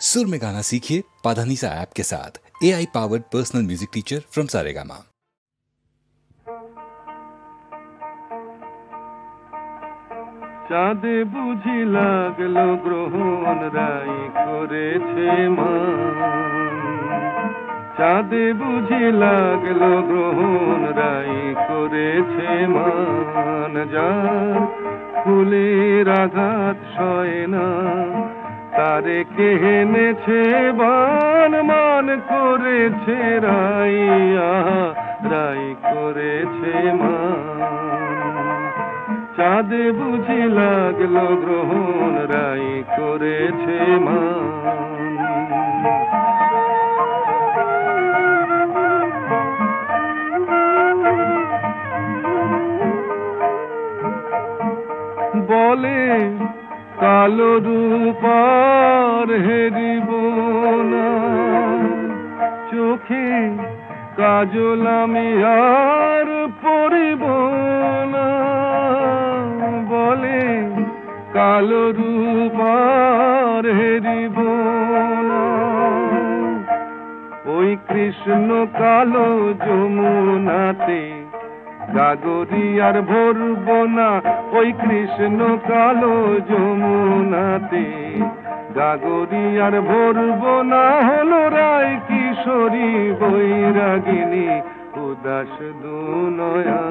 सुर में गाना सीखिए पाधानीसा ऐप के साथ। AI powered personal music teacher from Saregama. চাঁদে বুঝি লাগলো গ্রহণ রাই করেছে মান, চাঁদে বুঝি লাগলো গ্রহণ রাই করেছে মান, যার ফুলের আঘাত সয় না তারে কে এনেছে বান, মান করেছে রাই, রাই করেছে মান। চাঁদে বুঝি লাগলো গ্রহণ রাই করেছে মান। বলে কালো রূপার হেরিব না, চোখে কাজল আমি আর পরিব না, বলে কালো রূপার হেরিব না। ওই কৃষ্ণ কালো যমুনাতে গাগরি আর ভরব না, ওই কৃষ্ণ কালো যমুনাতে গাগরি আর ভরব না। হলো রায় কিশোরী বৈরাগিনী উদাস দুনয়া,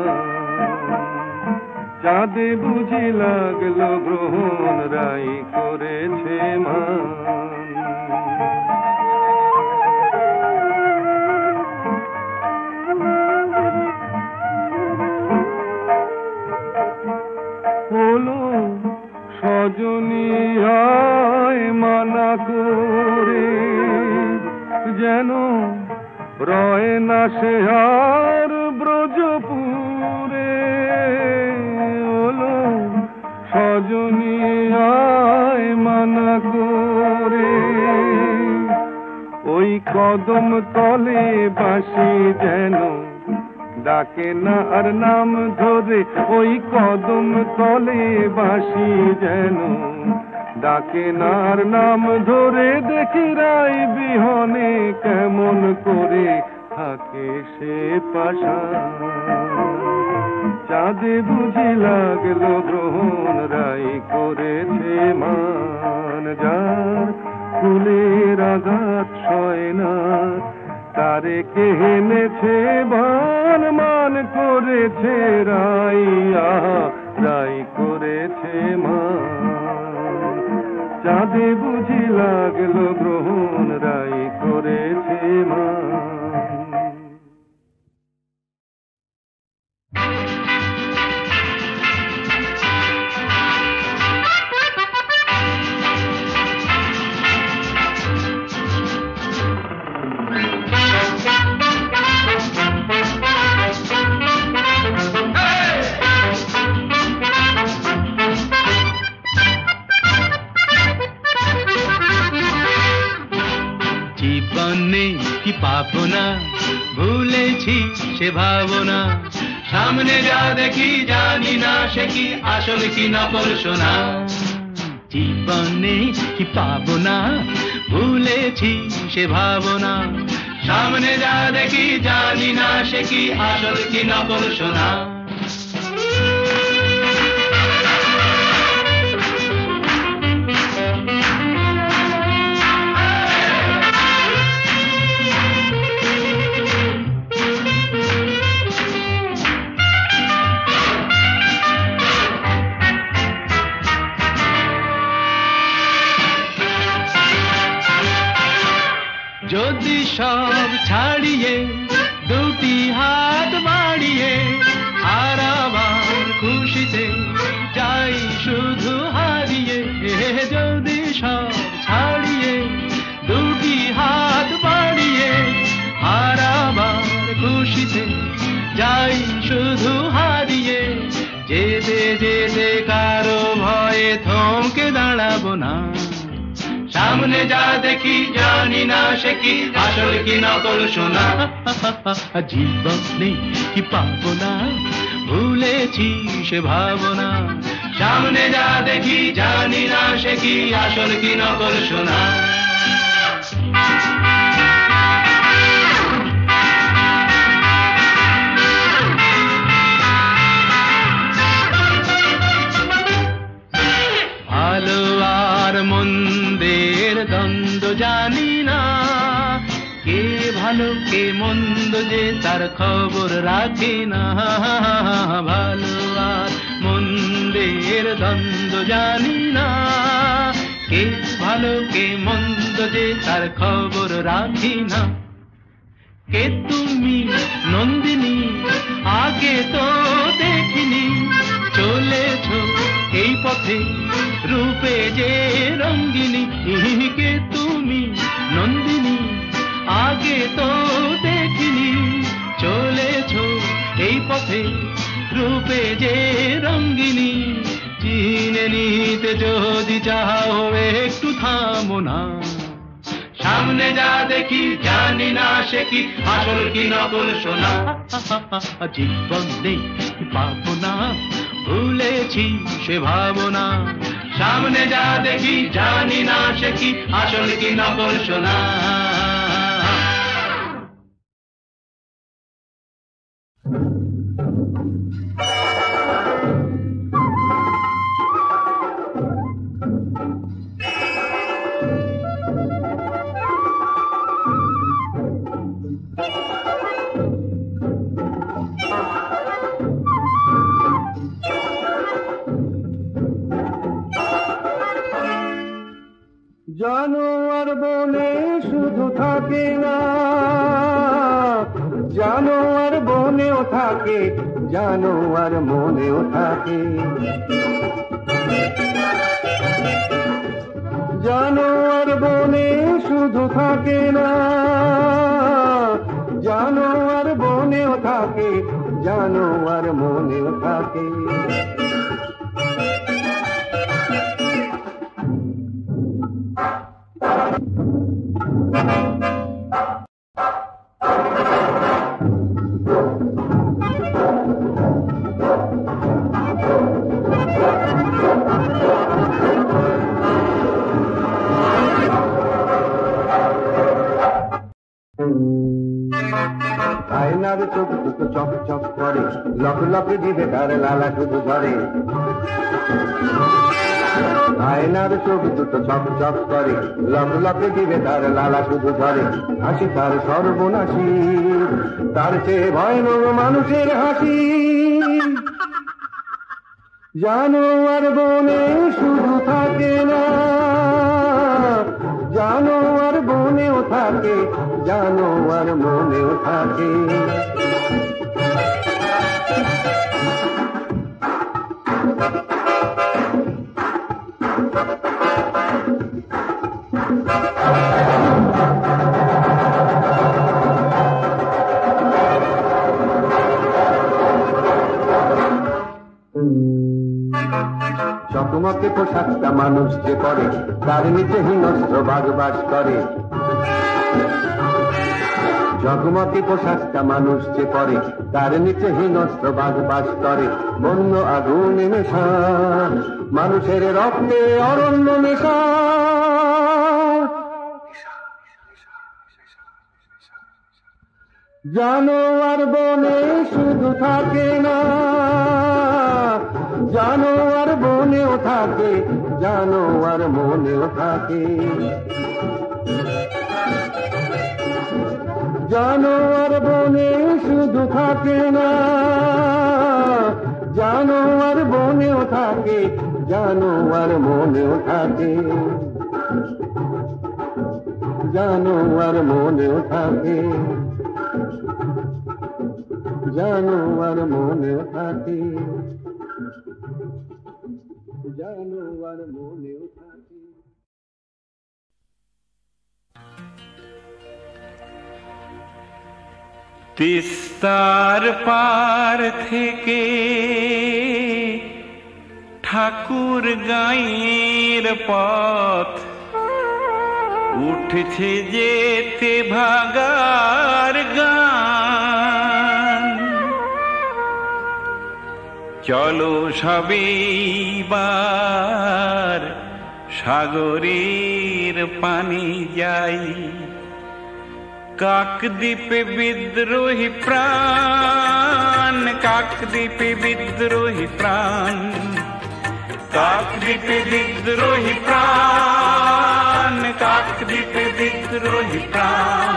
চাঁদে বুঝি লাগলো গ্রহণ রাই করেছে মান। হলো সজনী আয় মানা করে, যেন রয় না সে আর ব্রজপুরে। হলো সজনী আয় মানা করে, ওই কদম তলে বাসি যেন ডাকে না আর নাম ধরে, ওই কদম তলে বাসি যেন ডাকে না আর নাম ধরে। দেখি রাই বিহনে কেমন করে থাকে সে পাশা, চাঁদে বুঝি লাগলো গ্রহণ রাই করেছে মান, যার ফুলের আঘাত সয় না তারে কে এনেছে বান, মান করেছে রাই, রাই করেছে মান। চাঁদে বুঝি লাগলো গ্রহণ রাই করেছে মান। জীবনে কি পাবো না, ভুলেছি সে ভাবনা, সামনে যা দেখি জানি না সে কি আসল কি নকল সোনা। জীবনে কি পাবো না, ভুলেছি সে ভাবনা, সামনে যা দেখি জানি না সে কি আসল কি নকল সোনা। যদি সব ছাড়িয়ে দুটি হাত বাড়িয়ে আর আবার খুশিতে যাই শুধু হারিয়ে, যদি সব ছাড়িয়ে দুটি হাত বাড়িয়ে আর আবার খুশিতে যাই শুধু হারিয়ে, যেতে যেতে কারো ভয়ে থমকে দাঁড়াবো না, সামনে যা দেখি জানি না সে কি আসল কি নকল সোনা। জীবনে কি পাবো না, ভুলেছি সে ভাবনা, সামনে যা দেখি জানি না সে কি আসল কি নকল সোনা। দ্বন্দ্ব জানি না, কে ভালো কে মন্দ যে তার খবর রাখে না। ভালো আর মন্দের দ্বন্দ্ব জানি না, কে ভালো কে মন্দ যে তার খবর রাখি না। কে তুমি নন্দিনী আগে তো দেখিনি, চলেছ এই পথে রূপে যে রঙ্গিনী। কে তুমি নন্দিনী আগে তো দেখিনি, চলেছ এই পথে রূপে যে রঙ্গিনী। চিনে নিতে যদি চাও একটু থামো না, সামনে যা দেখি জানি না সে কি আসল কি নকল সোনা। জীবন নেই পাবো না, ভুলেছি সে ভাবনা, সামনে যা দেখি জানি না সে কি আসল কি নকল সোনা। জানোয়ার বনে শুধু থাকে না, জানোয়ার বনেও থাকে, জানোয়ার মনেও থাকে। জানোয়ার বনে শুধু থাকে না, জানোয়ার বনেও থাকে, জানোয়ার মনেও থাকে। আয়নার চোখ দুটো চক চক করে, লক লক দিবে তার লালা শুধু ধরে। আয়নার চোখ দুটো চক চক করে, লক লক দিবে তার লালা শুধু ধরে। হাসি তার সর্বনাশী, তার চেয়ে ভয়ানক মানুষের হাসি। জানোয়ার বনে শুধু থাকে না, জানোয়ার বনেও থাকে, জানোয়ার মনেও থাকে। চকমকে পোশাকটা মানুষ যে পরে, তার নিচে হিংস্র বাঘ বাস করে। জগমগে পোশাকটা মানুষ যে পরে, তার নিচে হিংস্র বাঘ বাস করে। বন্য আগুনে মেশা মানুষের রক্তে অরণ্য মেশা। জানোয়ার বনে শুধু থাকে না, জানোয়ার বনেও থাকে, জানোয়ার মনেও থাকে। জানোয়ার বনে শুধু থাকে না, জানোয়ার বনেও থাকে, জানোয়ার মনেও থাকে। জানোয়ার মনেও থাকে, জানোয়ার মনেও থাকে, জানোয়ার মনেও থাকে। তিস্তার পার থেকে ঠাকুর গাঁয়ের পথ উঠছে যেতে ভাগার গান। চলো সবেবার সাগরের পানি যাই, কাকদ্বীপে বিদ্রোহী প্রাণ, কাকদ্বীপে বিদ্রোহী প্রাণ, কাকদ্বীপে বিদ্রোহী প্রাণ, কাকদ্বীপে বিদ্রোহী প্রাণ।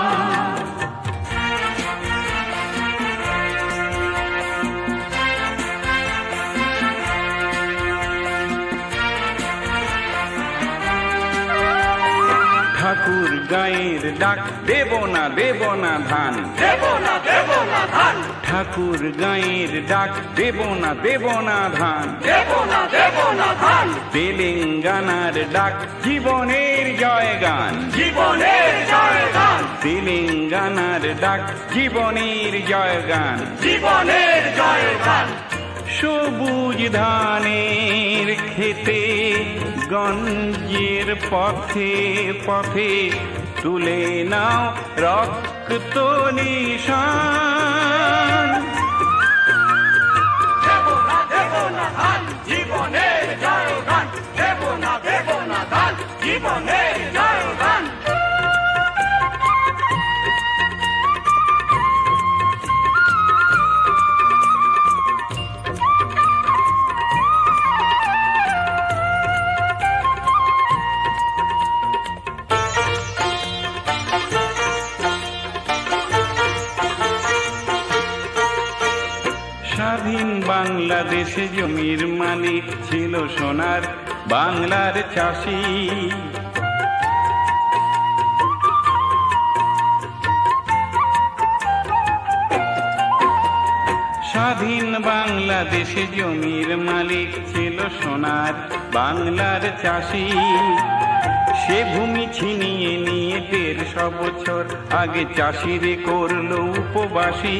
ঠাকুর গায়ের ডাক দেব না ধান, দেব না ধান। ঠাকুর গায়ের ডাক দেব না ধান, দেব না ধান। তেলেঙ্গানার ডাক জীবনের জয়গান, জীবনের জয়গান। তেলেঙ্গানার ডাক জীবনের জয়গান, জীবনের জয়গান। সবুজ ধানের খেতে গঞ্জের পথে পথে তুলে নাও রক্ত নিশান। দেব না ধান জীবনের জয়গান, দেব না ধান জীবনের জয়গান। স্বাধীন বাংলাদেশে জমির মালিক ছিল সোনার বাংলার চাষি। স্বাধীন বাংলাদেশে জমির মালিক ছিল সোনার বাংলার চাষি। সে ভূমি ছিনিয়ে নিয়ে 150 বছর আগে চাষিরে করলো উপবাসী।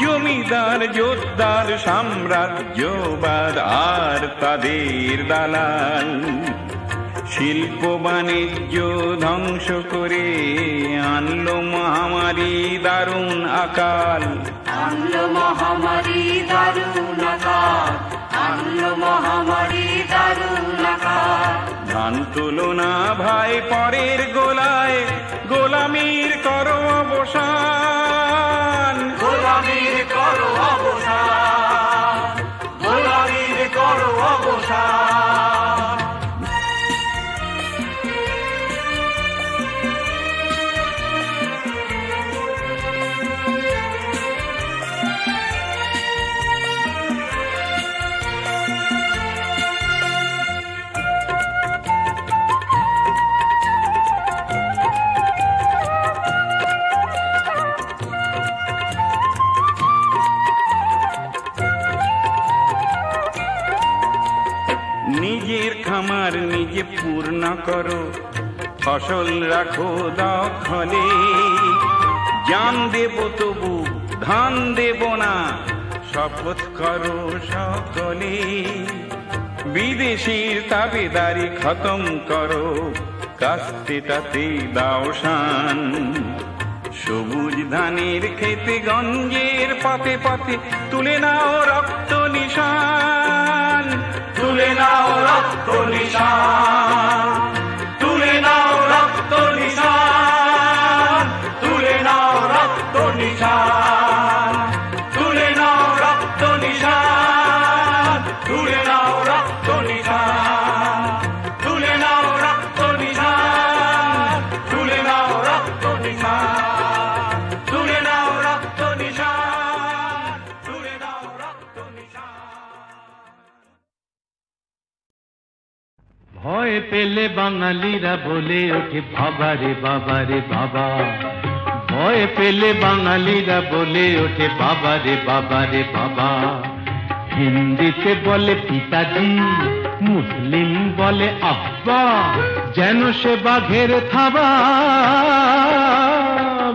জমিদার যোদ্ধার সাম্রাজ্যবাদ আর তাদের দালাল শিল্প বাণিজ্য ধ্বংস করে আনলো মহামারী দারুণ আকাল, আনলো মহামারী দারুণ আকাল, আনলো মহামারী দারুণ আকাল। ধান তুলো না ভাই পরের গোলায়, গোলামির করো অবসান, গোলামির করো অবসান, গোলামির করো অবসান। নিজের খামার নিজে পূর্ণ করো, ফসল রাখো দখলে। জান দেব তবু ধান দেব না, শপথ করো সকলে। বিদেশির তাবেদারি খতম করো, কাস্তেটাতে দাও শান। সবুজ ধানের খেতে গঞ্জের পথে পথে তুলে নাও রক্ত নিশান, তুলে নাও রক্ত নিশান, তুলে নাও রক্ত নিশান, তুলে নাও রক্ত নিশান, তুলে নাও রক্ত নিশান, তুলে নাও রক্ত নিশান, তুলে নাও রক্ত নিশান, তুলে নাও রক্ত নিশান, তুলে নাও রক্ত নিশান, তুলে নাও রক্ত নিশান। ভয় পেলে বাঙালিরা বলে ওঠে বাবা রে বাবা রে বাবা। ভয় পেলে বাঙালিরা বলে ওঠে বাবা রে বাবা রে বাবা। হিন্দিতে বলে পিতাজি, মুসলিম বলে আব্বা, যেন সে বাঘের থাবা।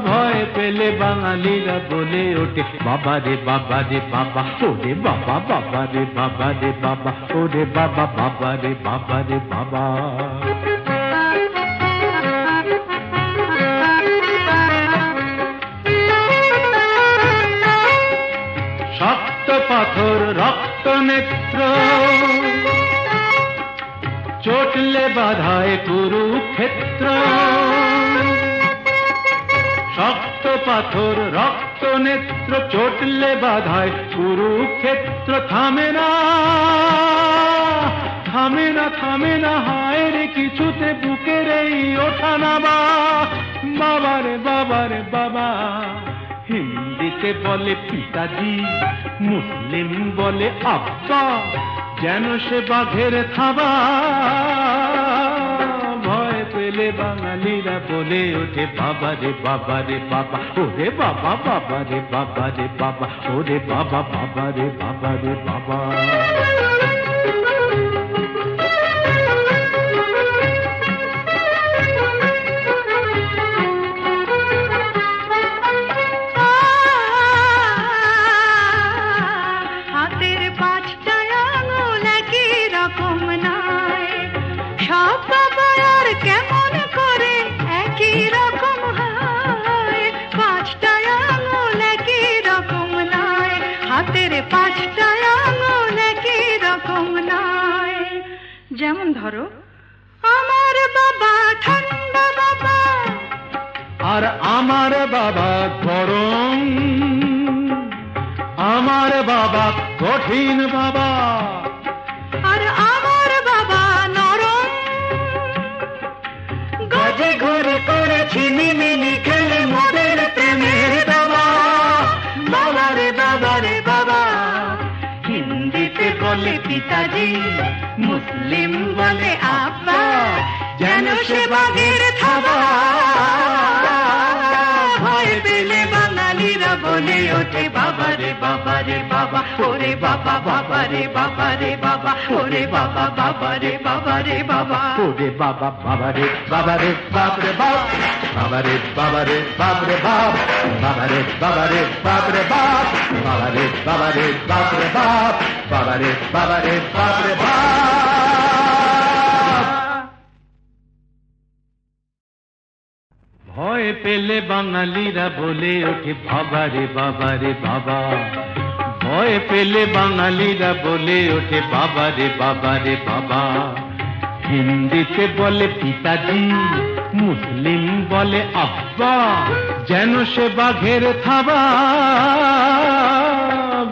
ভয় পেলে বাঙালিরা বলে ওঠে বাবা রে বাবা রে বাবা, ওরে বাবা বাবা রে বাবা রে বাবা, ওরে বাবা বাবা রে বাবা রে বাবা। শক্ত পাথর রক্ত নেত্র, চটলে বাধায় কুরুক্ষেত্র। শক্ত পাথর রক্ত নেত্র, চটলে বাধায় কুরুক্ষেত্র। থামে না থামে না হায় রে কিছুতে বুকের এই ওঠা নামা। বাবা রে বাবা রে বাবা, হিন্দিতে বলে পিতাজি, মুসলিম বলে আব্বা, যেন সে বাঘের থাবা। ভয় পেলে বাঙালিরা বলে ওঠে বাবা রে বাবা রে বাবা, ওরে বাবা বাবা রে বাবা রে বাবা, ওরে বাবা বাবা রে বাবা রে বাবা। যেমন ধরো আমার বাবা ঠান্ডা বাবা, আর আমার বাবা গরম, আমার বাবা কঠিন বাবা, আর আমার বাবা নরম। গজে ঘরে করেছি মিমিনি খেলে মোদের প্রেমের বাবা। বাবা রে বাবা রে বাবা, হিন্দিতে বলে পিতাজি, মুসলিম বলে আব্বা, যেন সে বাঘের থাবা। ভয় পেলে বাঙালিরা বলে ওঠে বাবা রে বাবা রে বাবা, ওরে বাবা বাবা রে বাবা রে বাবা, ওরে বাবা বাবা রে বাবা রে বাবা, ওরে বাবা বাবা রে বাবা রে বাপ রে বাপ, বাবা রে বাবা রে বাপ রে বাপ, বাবা রে বাবা রে বাপ রে বাপ, বাবা রে বাবা রে বাপ রে বাপ, বাবা রে বাবা রে বাপ রে বাপ। ভয় পেলে বাঙালিরা বলে ওঠে বাবা রে বাবা রে বাবা, ভয় পেলে বাঙালিরা বলে ওঠে বাবা রে বাবা রে বাবা। হিন্দিতে বলে পিতাজি, মুসলিম বলে আব্বা, যেন সে বাঘের থাবা।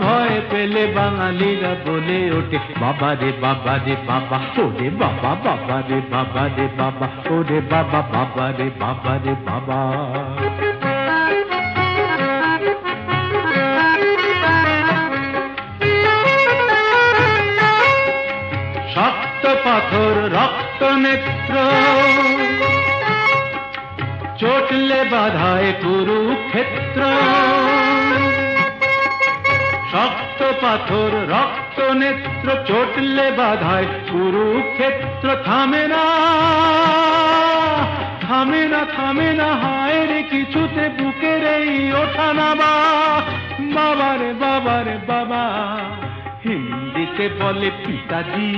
ভয় পেলে বাঙালিরা বলে ওঠে বাবা রে বাবা রে বাবা, ওরে বাবা বাবা রে বাবা রে বাবা, ওরে বাবা বাবা রে বাবা রে বাবা। শক্ত পাথর রক্ত নেত্র, চটলে বাধায় কুরুক্ষেত্র। শক্ত পাথর রক্ত নেত্র, চটলে বাধায় কুরুক্ষেত্র। থামে না থামে না থামে না হায় রে কিছুতে বুকের এই ওঠা নামা। বাবা রে বাবা রে বাবা, হিন্দিতে বলে পিতাজি,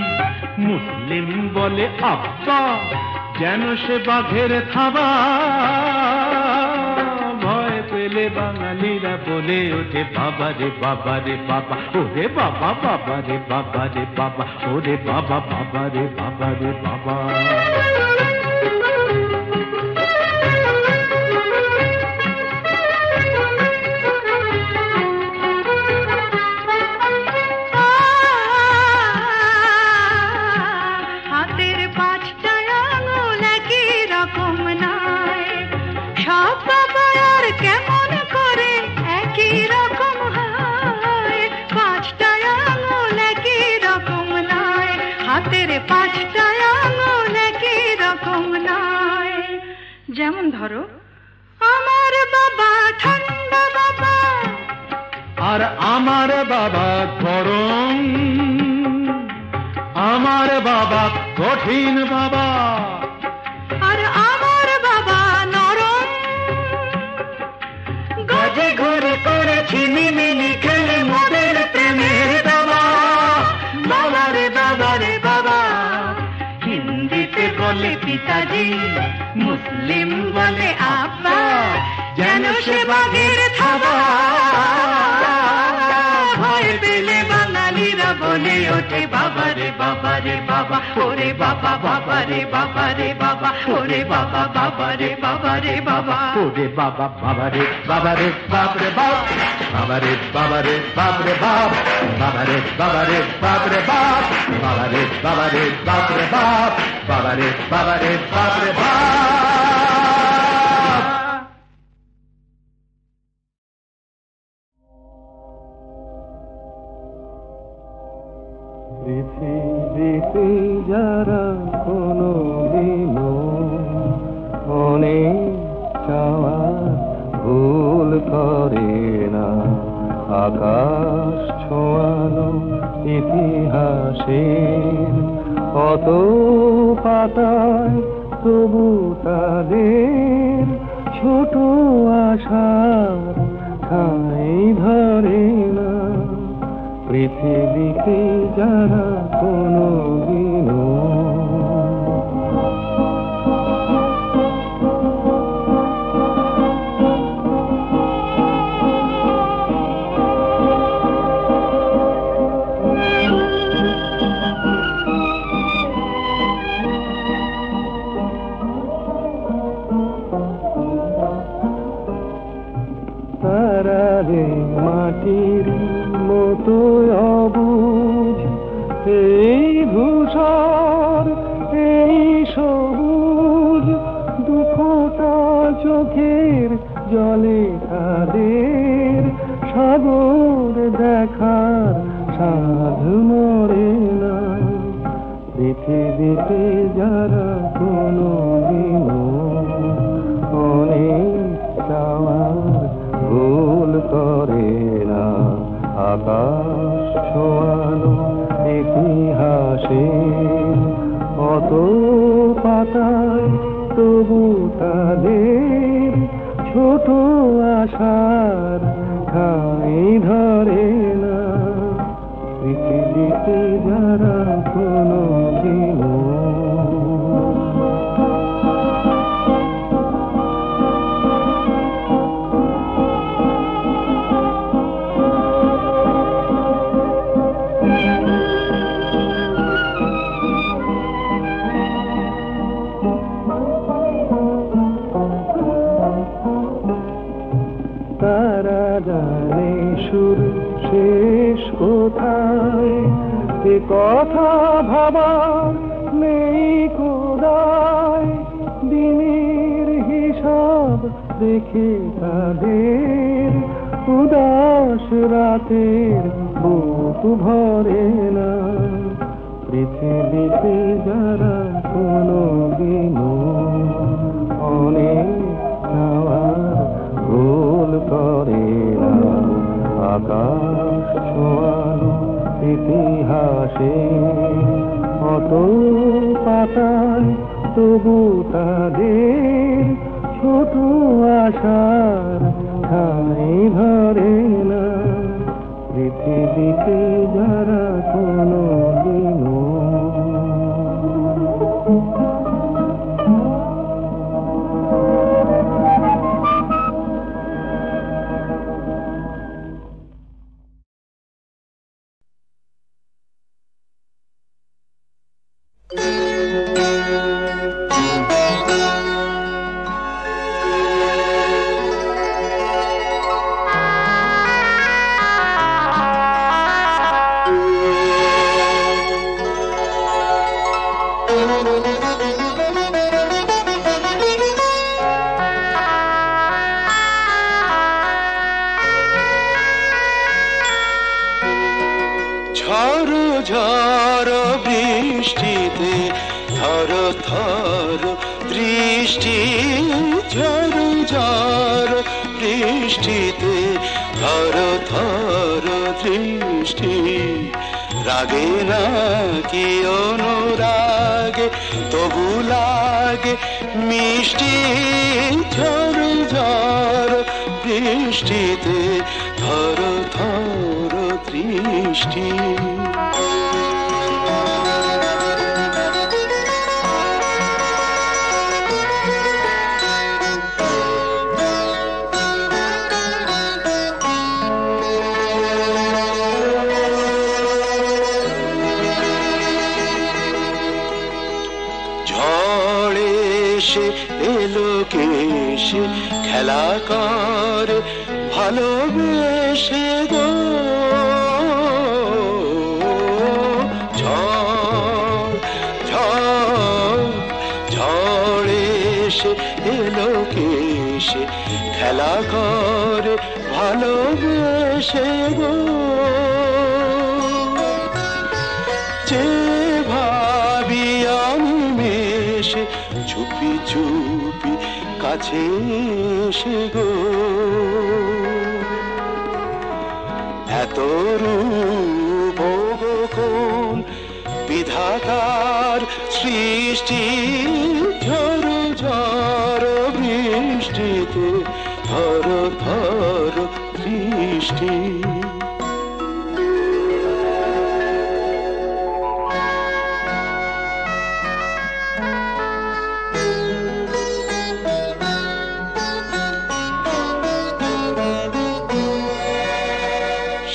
মুসলিম বলে আব্বা, যেন সে বাঘের থাবা। ভয় পেলে বাঙালিরা বলে ওঠে বাবা রে বাবা রে বাবা, ওরে বাবা বাবা রে বাবা রে বাবা, ওরে বাবা বাবা রে বাবা রে বাবা। যেমন ধরো আমার বাবা ঠান্ডা বাবা, আর আমার বাবা গরম, আমার বাবা কঠিন বাবা, আর আমার বাবা নরম। গজে ঘরে করেছি মিমিনি খেলে মোদের প্রেমের বাবা। বাবা রে বাবা রে বাবা, হিন্দিতে বলে পিতাজি, মুসলিম বলে আব্বা, যেন সে বাঘের থাবা। ভয় পেলে বাঙালিরা বলে ওঠে বাবা বাবা রে বাবা রে বাবা ওরে বাবা বাবা রে বাবা রে বাবা ওরে বাবা বাবা রে বাবা রে বাবা ওরে বাবা বাবা রে বাবা রে বাপ রে বাপ বাবা রে বাবা রে বাপ রে বাপ বাবা রে বাবা রে বাপ রে বাপ বাবা রে বাবা রে বাপ রে বাপ বাবা রে বাবা রে বাপ রে বাপ। পৃথিবীতে যারা কোনো দিনও অনেক চাওয়া ভুল করে না, আকাশ ছোঁয়ানো ইতিহাসের কত পাতায় তবু তাদের ছোট আশার ঠাঁই ধরে না। পৃথিবীতে যারা কোনো দিনও তারারে মাটির মতো অবুঝ এই ধূসর এই সবুজ দুফোঁটা চোখের জলে তাদের সাগর দেখার সাধ মরে না। পৃথিবীতে যারা কোনো দিনও অনেক চাওয়ার ভুল করে না, আকাশ ছোঁয়ানো ইতিহাসে কত পাতায় তবু তাদের ছোট আশার ঠাঁই ধরে না। পৃথিবীতে যারা কোনো দিনও তারা জানে সুর শেষ কোথায়, এ কথা ভাবার নেই কোদায়। দিনের হিসাব দেখে তাদের উদাস রাতের বুক ভরে না। পৃথিবীতে যারা কোনো দিনও অনেক চাওয়ার ভুল করে না, আকাশ ছোঁয়ানো ইতিহাসে কত পাতায় তবু তাদের ছোট আশার ঠাঁই ধরে না। পৃথিবীতে যারা কোনো দিনও ঝড় ঝড় বৃষ্টিতে থর থর দৃষ্টি, ঝড় ঝড় বৃষ্টিতে থর থর দৃষ্টি। রাগে না কি অনুরাগে তবু লাগে মিষ্টি, ঝড় ঝড় বৃষ্টিতে থর থর দৃষ্টি। এলোকে সে খেলা করে ভালোবেসে গো ঝড় ঝড় ঝড়ে সে এলোকে সে খেলা করে ভালোবেসে গো যে ভাবি আমি মেশে চুপি চুপি কাছে এসে গো এত রূপ কোন বিধাতার সৃষ্টি ঝড় ঝড় বৃষ্টিতে থর থর দৃষ্টি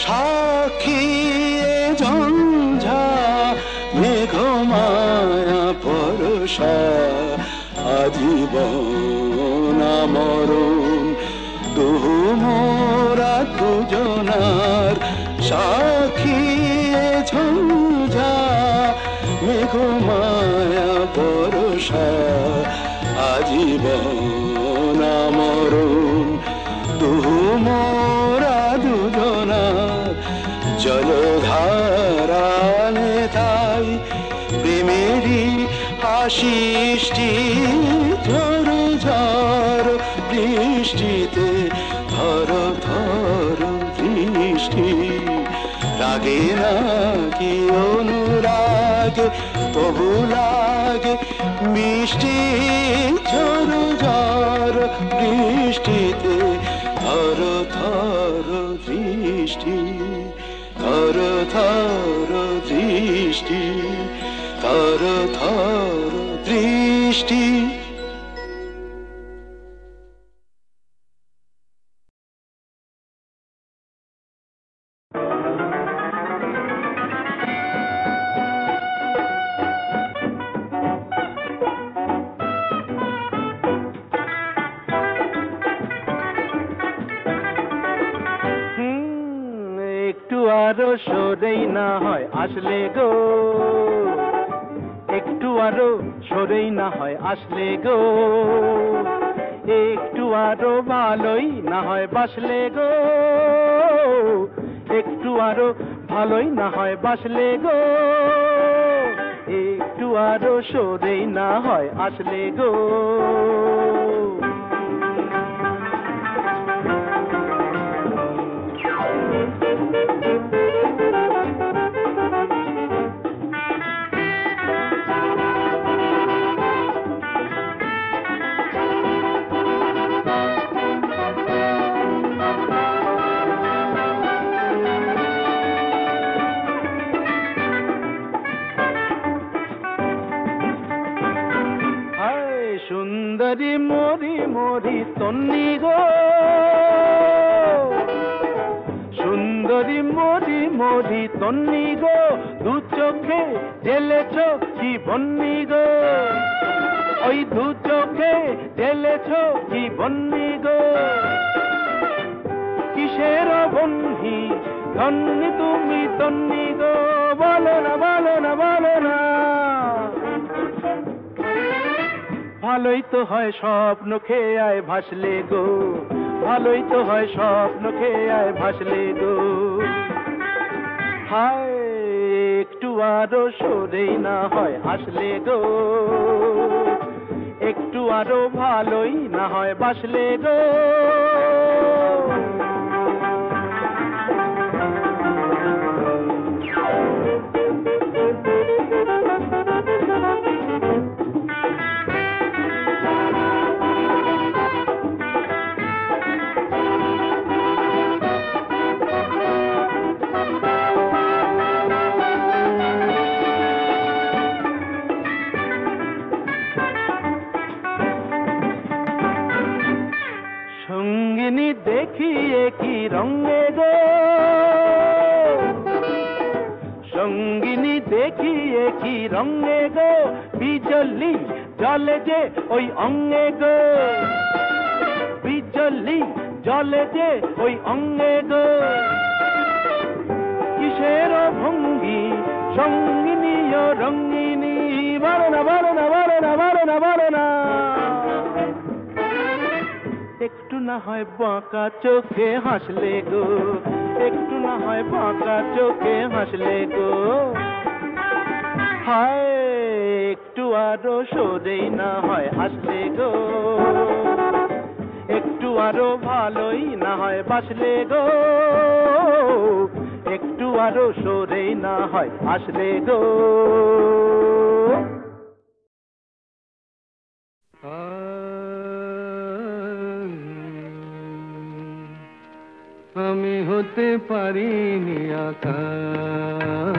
সাক্ষী ঝঞ্ঝা মেঘমায়া পরশা আজীবন মরণ দুহু মোরা দুজনার সাক্ষী ঝঞ্ঝা মেঘমায়া পরশা আজীবন মরণ দুহু মোরা দুজনার জলধারা নেতাই প্রেমেরই আশিষ্টি ঝড় ঝড় বৃষ্টিতে থর থর দৃষ্টি রাগে নাকি অনুরাগে তবু লাগে মিষ্টি ঝড় ঝড় বৃষ্টিতে থর থর দৃষ্টি থর থর দৃষ্টি থর থর দৃষ্টি একটু আরো সরেই না হয় আসলে গো একটু আরো সরেই না হয় আসলে গো একটু আরো ভালোই না হয় বাসলে গো একটু আরো ভালোই না হয় বাসলে গো একটু আরো সরেই না হয় আসলে গো সুন্দরী মরি মরি তন্নি গো সুন্দরী মরি মরি তন্নি গো দু চোখে ঢেলেছ কি বন্নি গো ওই দু চোখে ঢেলেছ কি বন্নি গো কিসের বন্ধি ধন্যি তুমি তন্নি গো বলো না বলো না বলো না ভালোই তো হয় স্বপ্ন খেয়ে আয় ভাসলে গো ভালোই তো হয় স্বপ্ন খেয়ে আয় ভাসলে গো হায় একটু আরো সরেই না হয় আসলে গো একটু আরো ভালোই না হয় বাসলে গো সঙ্গিনী দেখিয়ে কি রঙে গো সঙ্গিনী দেখিয়ে কি রঙে গো বিজলি জলে যে ওই অঙ্গে গো, বিজলি জলে যে ওই অঙ্গে গো, কিসের ভঙ্গি সঙ্গিনী ও রঙ্গিনী, বলো না বলো না বলো না বলো না বলো না। একটু না হয় বাঁকা চোখে হাসলে গো, একটু না হয় বাঁকা চোখে হাসলে গো, হায় একটু আরো সরেই না হয় হাসলে গো, একটু আরো ভালোই না হয় বাসলে গো, একটু আরো সরেই না হয় হাসলে গো। আমি হতে পারিনি আকাশ,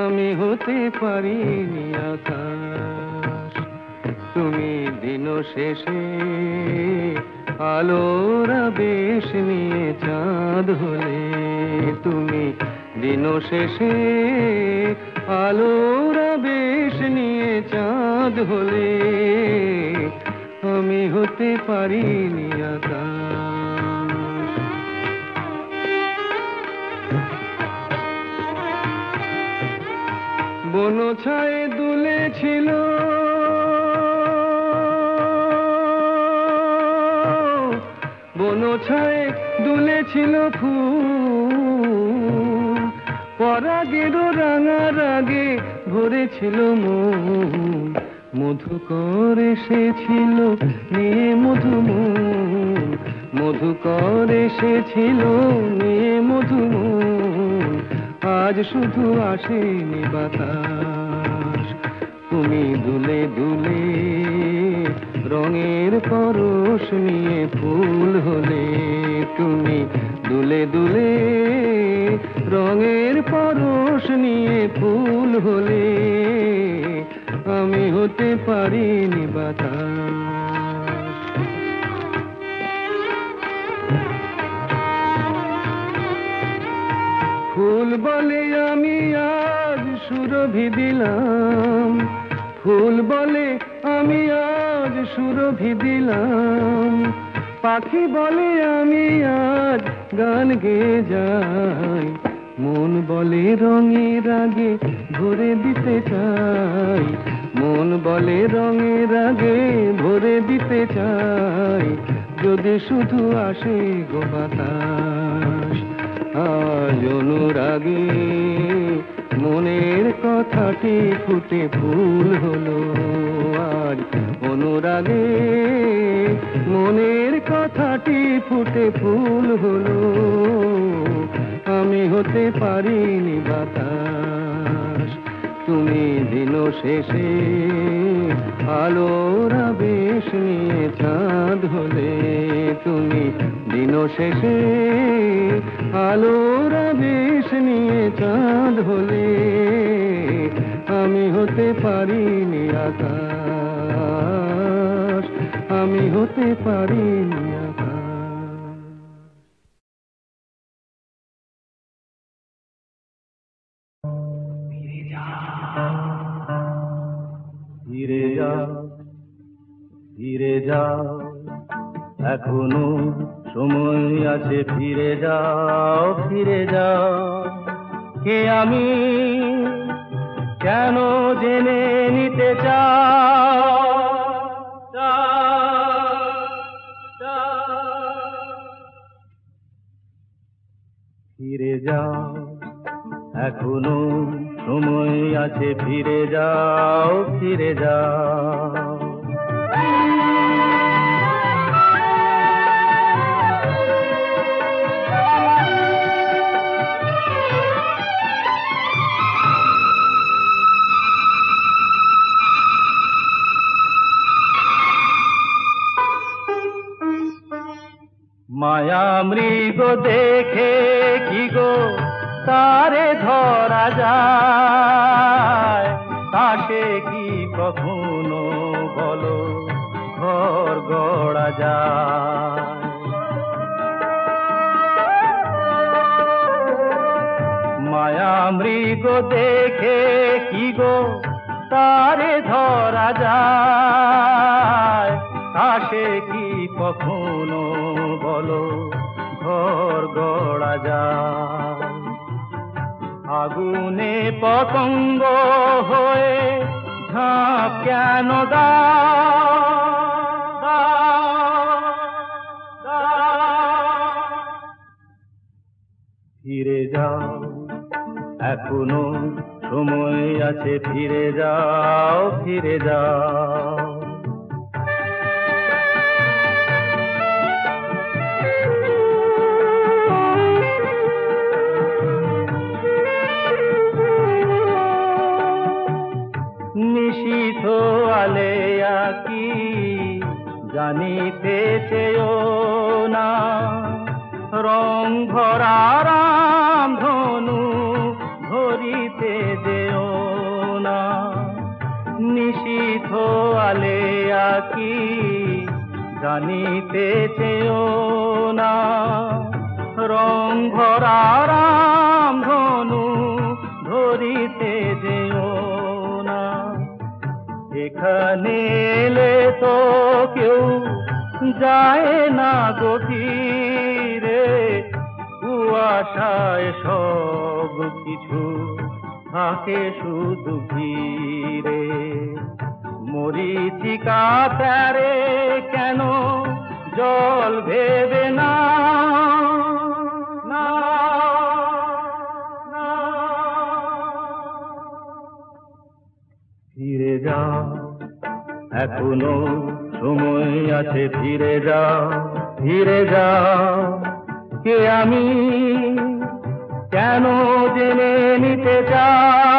আমি হতে পারিনি আকাশ, তুমি দিন শেষে আলোর আবেশ নিয়ে চাঁদ হলে, তুমি দিন শেষে আলোর আবেশ নিয়ে চাঁদ হলে, আমি হতে পারিনি আকাশ। বন ছায়ে দুলেছিল বন ছায়ে দুলেছিল ফুল, পরাগের রাঙা রাগে ভরেছিল মন, মধুকর এসেছিল নিয়ে মধুমন, মধুকর এসেছিল নিয়ে মধুমন, আজ শুধু আসেনি বাতাস, তুমি দুলে দুলে রঙের পরশ নিয়ে ফুল হলে, তুমি দুলে দুলে রঙের পরশ নিয়ে ফুল হলে, আমি হতে পারিনি বাতাস। ফুল বলে আমি আজ সুরভি দিলাম, ফুল বলে আমি আজ সুরভি দিলাম, পাখি বলে আমি আজ গান গেয়ে যাই, মন বলে রঙের আগে ভরে দিতে চাই, মন বলে রঙের আগে ভরে দিতে চাই, যদি শুধু আসে গো বাতাস। আজ অনুরাগে মনের কথাটি ফুটে ফুল হলো, আজ অনুরাগে মনের কথাটি ফুটে ফুল হলো, আমি হতে পারিনি বাতাস, তুমি দিন শেষে আলোর আবেশ নিয়ে চাঁদ হলে, তুমি দিন শেষে আলোর আবেশ নিয়ে চাঁদ হলে, আমি হতে পারিনি আকাশ, আমি হতে পারিনি আকাশ। ফিরে যাও ফিরে যাও, এখনো সময় আছে, ফিরে যাও ফিরে যাও, কে আমি কেন জেনে নিতে চাও, ফিরে যাও এখনো সময় আছে, ফিরে যাও ফিরে যাও। মায়া মৃগ দেখে কি গো তারে ধরা যায়, তাসে কি কখনো বলো ঘর গড়া যায়। মায়া মৃগ দেখে কি গো তারে ধরা যায়, আসে কি কখনো বলো ঘর গড়া যায়? আগুনে পতঙ্গ হয়ে ঝাঁপ কেন ফিরে যাও, এখনো সময় আছে, ফিরে যাও, ফিরে যাও। নিশীথ আলেয়া কি জানিতে চেয়েও না, রং ভরা রাম ধনু ধরিতে যেও না। নিশীথ আলেয়া কি জানিতে চেয়েও না, রং ভরা রাম ধনু ধরিতে যেও না। এখানে এলে তো কেউ যায় না গভীরে, কুয়াশায় সব কিছু থাকে শুধু ঘিরে। মরীচিকা তারে কেন জল ভেবে না, না, না। ফিরে যাও, এখনো সময় আছে, ফিরে যাও, ফিরে যাও। কে আমি কেন জেনে নিতে চাই